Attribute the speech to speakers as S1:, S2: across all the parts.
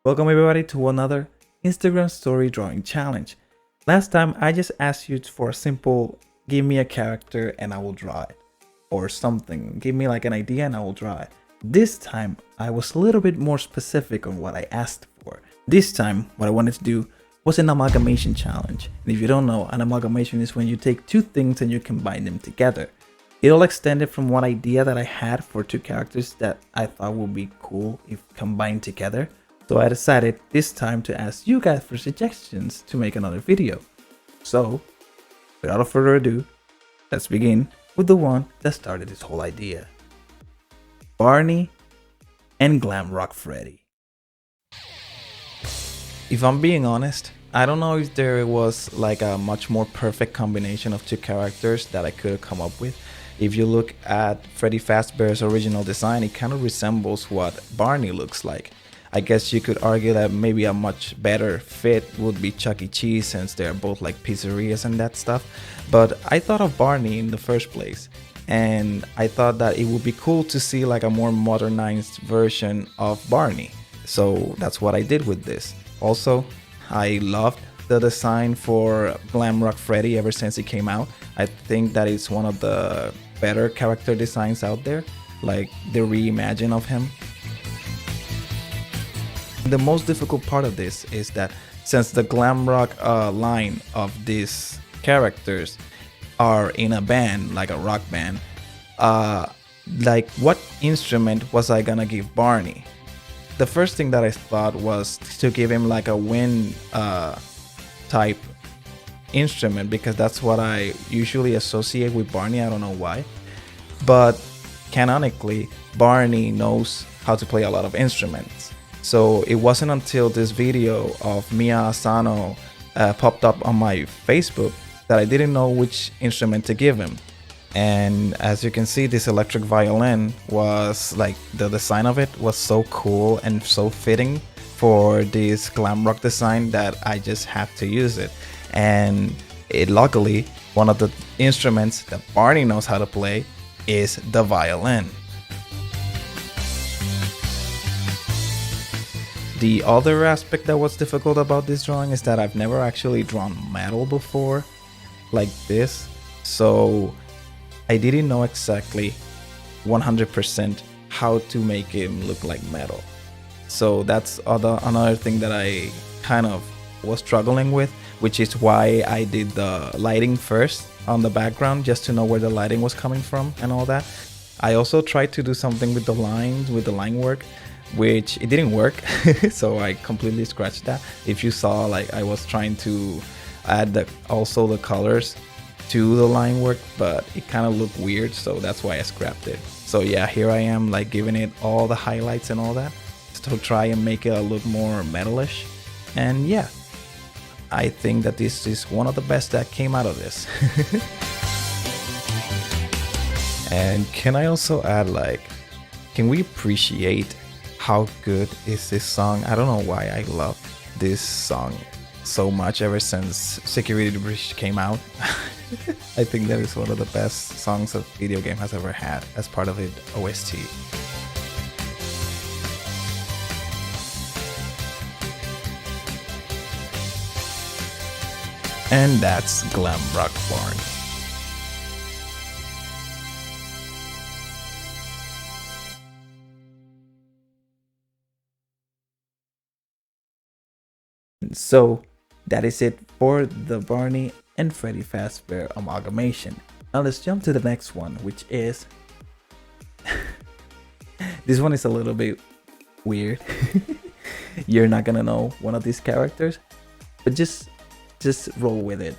S1: Welcome everybody to another Instagram story drawing challenge. Last time I just asked you for a simple give me a character and I will draw it, or something. Give me like an idea and I will draw it. This time I was a little bit more specific on what I asked for. This time what I wanted to do was an amalgamation challenge. And if you don't know, an amalgamation is when you take two things and you combine them together. It all extended from one idea that I had for two characters that I thought would be cool if combined together. So I decided this time to ask you guys for suggestions to make another video. So, without further ado, let's begin with the one that started this whole idea. Barney and Glam Rock Freddy. If I'm being honest, I don't know if there was like a much more perfect combination of two characters that I could have come up with. If you look at Freddy Fazbear's original design, it kind of resembles what Barney looks like. I guess you could argue that maybe a much better fit would be Chuck E. Cheese, since they're both like pizzerias and that stuff. But I thought of Barney in the first place, and I thought that it would be cool to see like a more modernized version of Barney. So that's what I did with this. Also, I loved the design for Glam Rock Freddy ever since it came out. I think that it's one of the better character designs out there, like the reimagine of him. The most difficult part of this is that since the glam rock line of these characters are in a band, like a rock band, like what instrument was I gonna give Barney? The first thing that I thought was to give him like a wind type instrument, because that's what I usually associate with Barney. I don't know why, but canonically Barney knows how to play a lot of instruments. So it wasn't until this video of Mia Asano popped up on my Facebook that I didn't know which instrument to give him. And as you can see, this electric violin was like, the design of it was so cool and so fitting for this glam rock design that I just had to use it. And luckily, one of the instruments that Barney knows how to play is the violin. The other aspect that was difficult about this drawing is that I've never actually drawn metal before like this, so I didn't know exactly 100% how to make him look like metal. So that's another thing that I kind of was struggling with, which is why I did the lighting first on the background, just to know where the lighting was coming from and all that. I also tried to do something with the lines, with the line work, which it didn't work. So I completely scratched that. If you saw, like, I was trying to add also the colors to the line work, but it kind of looked weird, so that's why I scrapped it. So yeah, here I am, like, giving it all the highlights and all that to try and make it look more metalish. And yeah, I think that this is one of the best that came out of this. And can I also add, like, can we appreciate how good is this song? I don't know why I love this song so much ever since Security Breach came out. I think that is one of the best songs a video game has ever had as part of its OST. And that's Glam Rock Barney. So that is it for the Barney and Freddy Fazbear amalgamation. Now let's jump to the next one, which is this one is a little bit weird. You're not gonna know one of these characters, but just roll with it.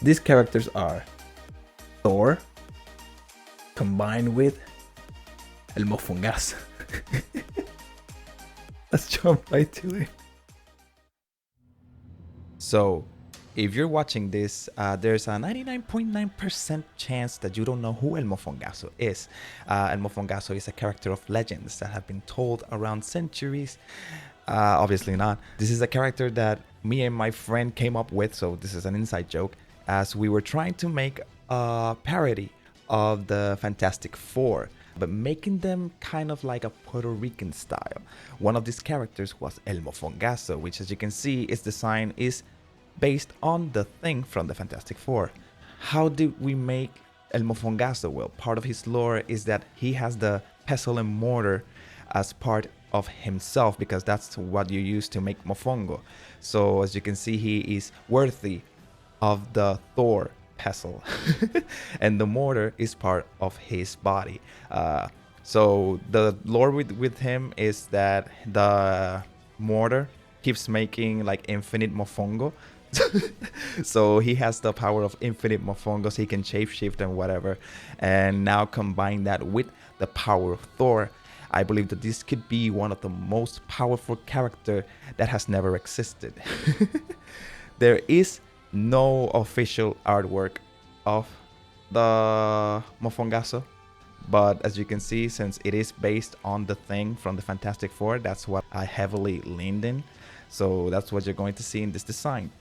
S1: These characters are Thor combined with El Mofongazo. Let's jump right to it. So, if you're watching this, there's a 99.9% chance that you don't know who El Mofongazo is. El Mofongazo is a character of legends that have been told around centuries. Obviously not. This is a character that me and my friend came up with, so this is an inside joke, as we were trying to make a parody of the Fantastic Four. but making them kind of like a Puerto Rican style. One of these characters was El Mofongazo, which, as you can see, its design is based on the Thing from the Fantastic Four. How did we make El Mofongazo? Well, part of his lore is that he has the pestle and mortar as part of himself, because that's what you use to make mofongo. So as you can see, he is worthy of the Thor pestle and the mortar is part of his body. So the lore with him is that the mortar keeps making like infinite mofongo. So he has the power of infinite mofongos. He can shapeshift and whatever, and now combine that with the power of Thor. I believe that this could be one of the most powerful character that has never existed. There is no official artwork of the Mofongazo, but as you can see, since it is based on the Thing from the Fantastic Four, that's what I heavily leaned in. So that's what you're going to see in this design.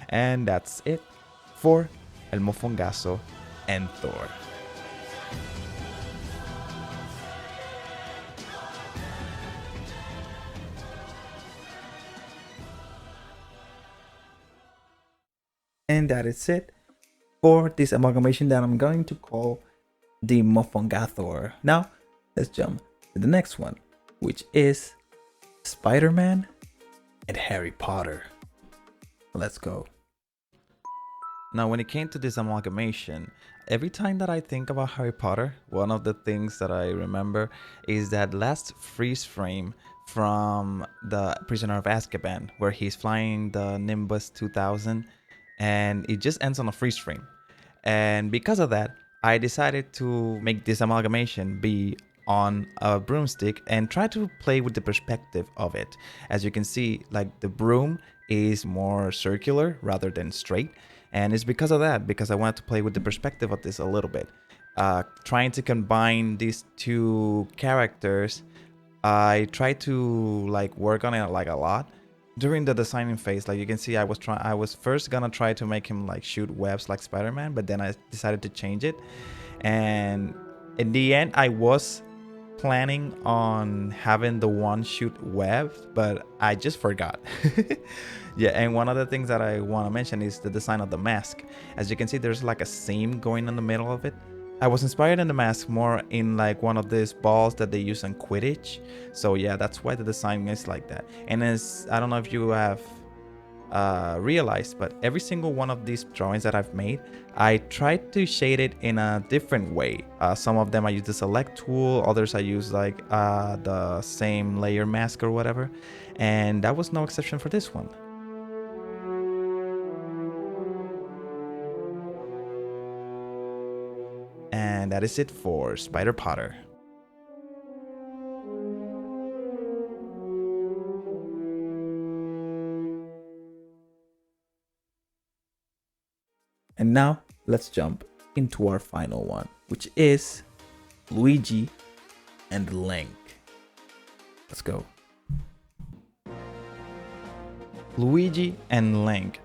S1: And that's it for El Mofongazo and Thor. And that is it for this amalgamation that I'm going to call the Mofongathor. Now, let's jump to the next one, which is Spider-Man and Harry Potter. Let's go. Now, when it came to this amalgamation, every time that I think about Harry Potter, one of the things that I remember is that last freeze frame from the Prisoner of Azkaban, where he's flying the Nimbus 2000, and it just ends on a freeze frame. And because of that, I decided to make this amalgamation be on a broomstick and try to play with the perspective of it. As you can see, like the broom is more circular rather than straight, and it's because of that, because I wanted to play with the perspective of this a little bit. Trying to combine these two characters, I tried to like work on it like a lot during the designing phase. Like you can see, I was first gonna try to make him like shoot webs like Spider-Man, but then I decided to change it, and in the end I was planning on having the one shoot web, but I just forgot. Yeah, and one of the things that I want to mention is the design of the mask. As you can see, there's like a seam going in the middle of it. I was inspired in the mask more in like one of these balls that they use in Quidditch. So yeah, that's why the design is like that. And as I don't know if you have realized, but every single one of these drawings that I've made, I tried to shade it in a different way. Some of them I use the select tool, others I use like the same layer mask or whatever, and that was no exception for this one. And that is it for Spider Potter. And now let's jump into our final one, which is Luigi and Link. Let's go. Luigi and Link,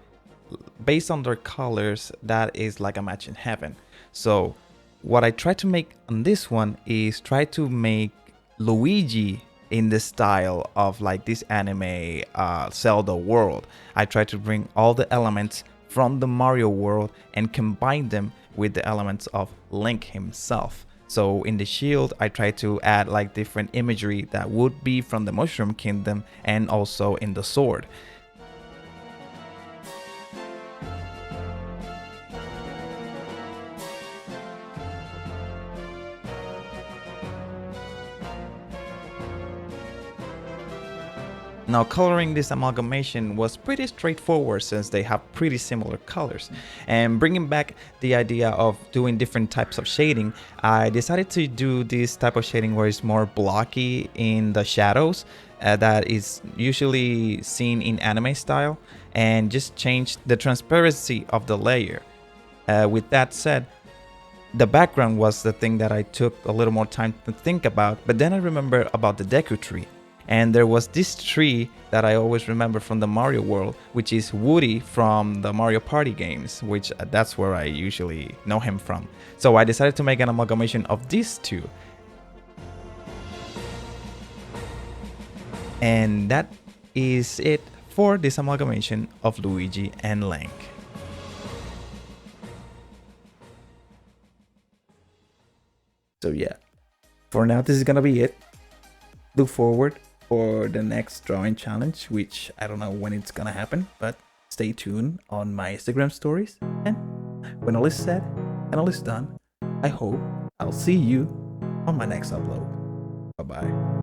S1: based on their colors, that is like a match in heaven. So what I try to make on this one is try to make Luigi in the style of like this anime Zelda world. I try to bring all the elements from the Mario world and combine them with the elements of Link himself. So in the shield, I try to add like different imagery that would be from the Mushroom Kingdom, and also in the sword. Now, coloring this amalgamation was pretty straightforward since they have pretty similar colors. And bringing back the idea of doing different types of shading, I decided to do this type of shading where it's more blocky in the shadows that is usually seen in anime style, and just change the transparency of the layer. With that said, the background was the thing that I took a little more time to think about, but then I remember about the Deku Tree. And there was this tree that I always remember from the Mario world, which is Woody from the Mario Party games, which that's where I usually know him from. So I decided to make an amalgamation of these two. And that is it for this amalgamation of Luigi and Link. So yeah, for now this is gonna be it. Look forward for the next drawing challenge, which I don't know when it's gonna happen, but stay tuned on my Instagram stories. And when all is said and all is done, I hope I'll see you on my next upload. Bye bye.